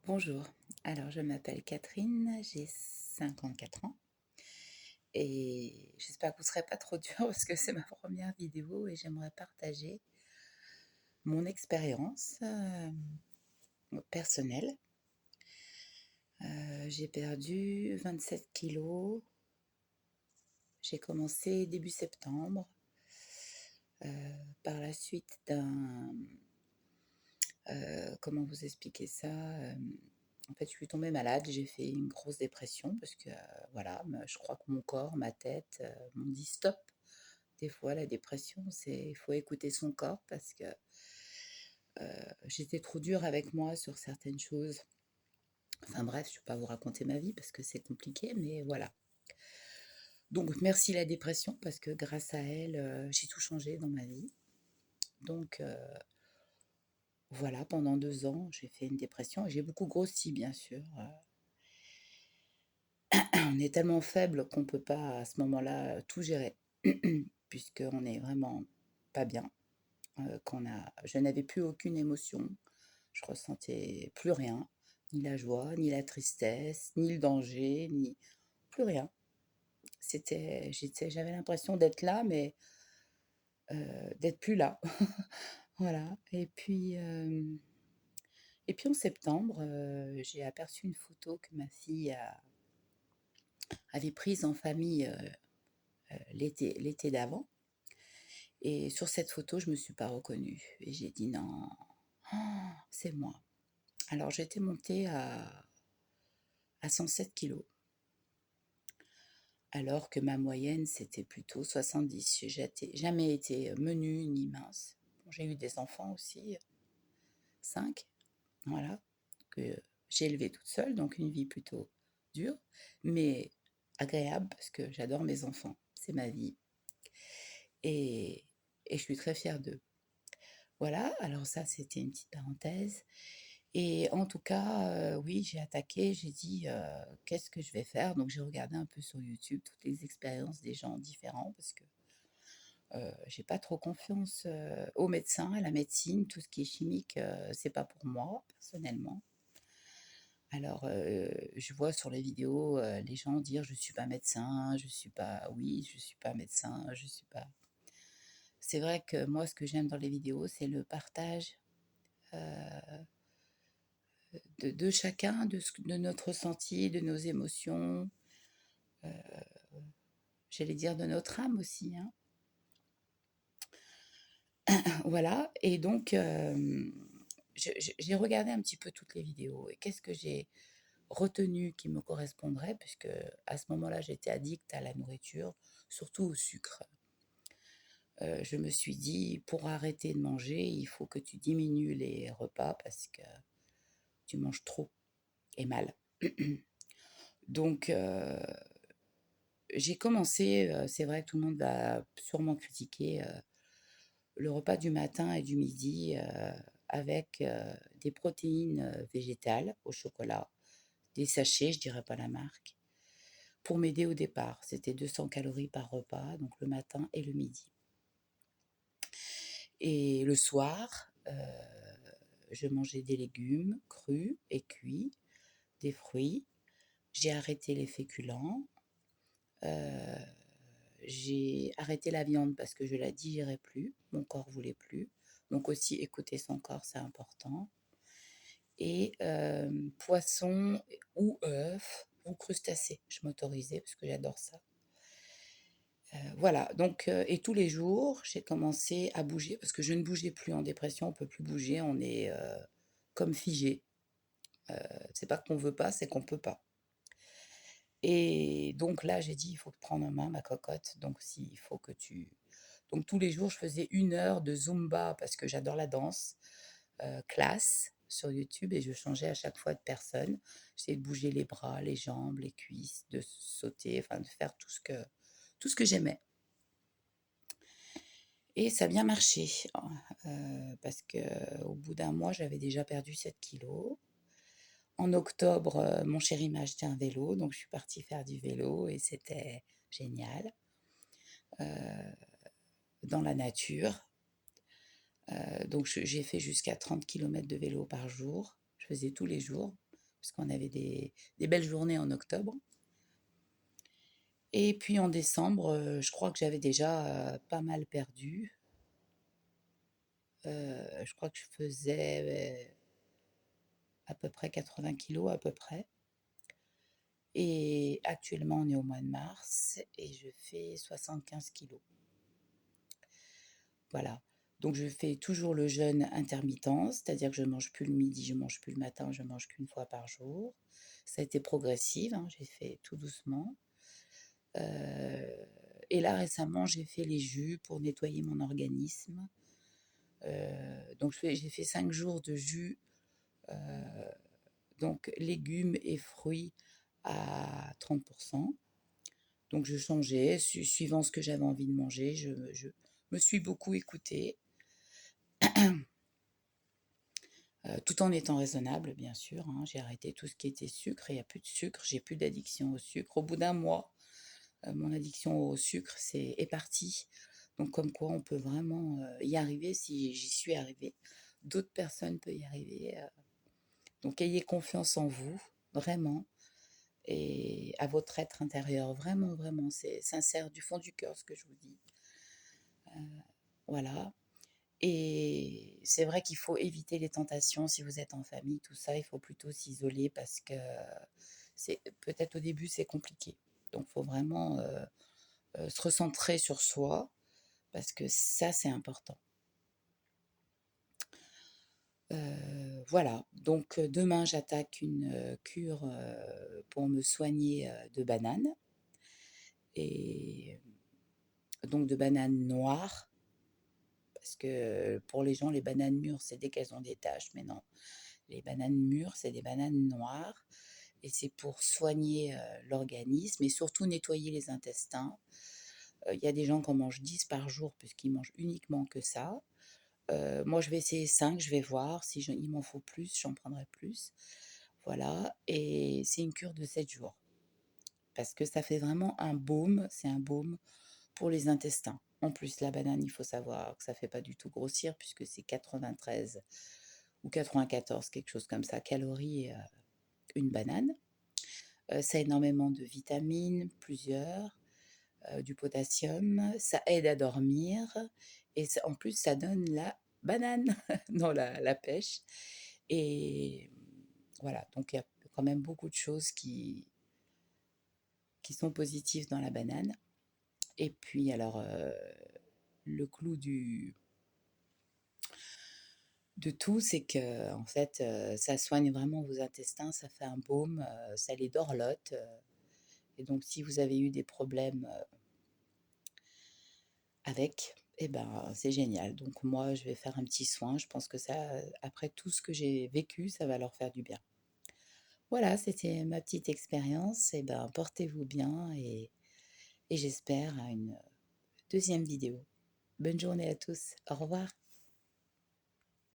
Bonjour, alors je m'appelle Catherine, j'ai 54 ans et j'espère que vous ne serez pas trop dur parce que c'est ma première vidéo et j'aimerais partager mon expérience personnelle. J'ai perdu 27 kilos, j'ai commencé début septembre, par la suite comment vous expliquer ça? En fait, je suis tombée malade, j'ai fait une grosse dépression parce que, voilà, je crois que mon corps, ma tête, m'ont dit: «Stop». Des fois, la dépression, il faut écouter son corps parce que, j'étais trop dure avec moi sur certaines choses. Enfin bref, je ne vais pas vous raconter ma vie parce que c'est compliqué, mais voilà. Donc merci la dépression parce que grâce à elle, j'ai tout changé dans ma vie. Donc voilà, pendant 2 ans, j'ai fait une dépression et j'ai beaucoup grossi bien sûr, on est tellement faible qu'on ne peut pas à ce moment-là, tout gérer puisqu'on est vraiment pas bien, je n'avais plus aucune émotion, je ressentais plus rien, ni la joie, ni la tristesse, ni le danger, ni plus rien. J'avais l'impression d'être là, mais d'être plus là. Voilà et puis en septembre, j'ai aperçu une photo que ma fille avait prise en famille, l'été d'avant. Et sur cette photo, je me suis pas reconnue et j'ai dit: «Non, c'est moi». Alors j'étais montée à 107 kilos, alors que ma moyenne, c'était plutôt 70. Jamais été menue ni mince. Bon, j'ai eu des enfants aussi, 5, voilà, que j'ai élevés toute seule, donc une vie plutôt dure, mais agréable parce que j'adore mes enfants, c'est ma vie et je suis très fière d'eux. Voilà, alors ça, c'était une petite parenthèse. Et en tout cas, oui, j'ai attaqué, j'ai dit: «Qu'est-ce que je vais faire?» Donc j'ai regardé un peu sur YouTube toutes les expériences des gens différents parce que, j'ai pas trop confiance, aux médecins, à la médecine. Tout ce qui est chimique, c'est pas pour moi, personnellement. Alors, je vois sur les vidéos, les gens dire: «Je suis pas médecin, je suis pas» oui, je suis pas médecin, je suis pas c'est vrai que moi, ce que j'aime dans les vidéos, c'est le partage, heu de chacun, de notre ressenti, de nos émotions, j'allais dire de notre âme aussi, hein. Voilà et donc j'ai regardé un petit peu toutes les vidéos et qu'est-ce que j'ai retenu qui me correspondrait puisque à ce moment-là, j'étais addict à la nourriture, surtout au sucre. Je me suis dit: «Pour arrêter de manger, il faut que tu diminues les repas parce que tu manges trop et mal». Donc j'ai commencé, c'est vrai que tout le monde va sûrement critiquer, le repas du matin et du midi, avec, des protéines, végétales au chocolat, des sachets, je dirais pas la marque, pour m'aider au départ. C'était 200 calories par repas, donc le matin et le midi et le soir, je mangeais des légumes crus et cuits, des fruits. J'ai arrêté les féculents, heu j'ai arrêté la viande parce que je la digérais plus, mon corps voulait plus. Donc aussi écouter son corps, c'est important et poisson ou œufs ou crustacés, je m'autorisais parce que j'adore ça. Voilà donc et tous les jours, j'ai commencé à bouger parce que je ne bougeais plus en dépression, on peut plus bouger, on est, comme figé. C'est pas qu'on veut pas, c'est qu'on peut pas et donc là, j'ai dit: «Il faut prendre en main ma cocotte, donc si, il faut que tu» donc tous les jours, je faisais 1 heure de zumba parce que j'adore la danse, classe sur YouTube et je changeais à chaque fois de personne. J'essayais de bouger les bras, les jambes, les cuisses, de sauter, enfin de faire tout ce que j'aimais et ça a bien marché, parce qu'au bout d'un mois, j'avais déjà perdu 7 kilos. En octobre, mon chéri m'a acheté un vélo, donc je suis partie faire du vélo et c'était génial, dans la nature. Donc j'ai fait jusqu'à 30 kilomètres de vélo par jour. Je faisais tous les jours. parce qu'on avait des belles journées en octobre. Et puis en décembre, je crois que j'avais déjà pas mal perdu. Je crois que je faisais à peu près 80 kilos à peu près. Et actuellement, on est au mois de mars et je fais 75 kilos. Voilà. Donc je fais toujours le jeûne intermittent, c'est-à-dire que je ne mange plus le midi, je ne mange plus le matin, je mange qu'une fois par jour. Ça a été progressif, hein, j'ai fait tout doucement. Et là récemment, j'ai fait les jus pour nettoyer mon organisme. Donc j'ai fait 5 jours de jus, donc légumes et fruits à 30%. Donc je changeais, suivant ce que j'avais envie de manger, je me suis beaucoup écoutée. Tout en étant raisonnable, bien sûr, hein. J'ai arrêté tout ce qui était sucre, il n'y a plus de sucre, j'ai plus d'addiction au sucre. Au bout d'un mois, mon addiction au sucre est partie. Donc comme quoi on peut vraiment y arriver si j'y suis arrivée. D'autres personnes peuvent y arriver. Donc ayez confiance en vous, vraiment, et à votre être intérieur. Vraiment, vraiment, c'est sincère du fond du cœur ce que je vous dis. Voilà. Et c'est vrai qu'il faut éviter les tentations si vous êtes en famille, tout ça, il faut plutôt s'isoler parce que c'est peut-être au début c'est compliqué. Donc il faut vraiment se recentrer sur soi parce que ça c'est important. Voilà, donc demain j'attaque une cure pour me soigner de bananes et donc de bananes noires parce que pour les gens les bananes mûres c'est dès qu'elles ont des taches, mais non. Les bananes mûres, c'est des bananes noires et c'est pour soigner l'organisme et surtout nettoyer les intestins. Il y a des gens qui en mangent 10 par jour puisqu'ils mangent uniquement que ça. Moi, je vais essayer 5, je vais voir. Si il m'en faut plus, j'en prendrai plus. Voilà, et c'est une cure de 7 jours parce que ça fait vraiment un baume, c'est un baume pour les intestins. En plus, la banane, il faut savoir que ça ne fait pas du tout grossir puisque c'est 93 ou 94, quelque chose comme ça, calories une banane. Ça a énormément de vitamines, plusieurs, du potassium, ça aide à dormir et en plus ça donne la banane dans la pêche. Et voilà, donc il y a quand même beaucoup de choses qui sont positives dans la banane. Et puis alors, le clou de tout, c'est que en fait, ça soigne vraiment vos intestins, ça fait un baume, ça les dorlote. Et donc, si vous avez eu des problèmes avec, eh ben, c'est génial. Donc, moi, je vais faire un petit soin. Je pense que ça, après tout ce que j'ai vécu, ça va leur faire du bien. Voilà, c'était ma petite expérience. Eh ben, portez-vous bien et j'espère à une deuxième vidéo. Bonne journée à tous. Au revoir.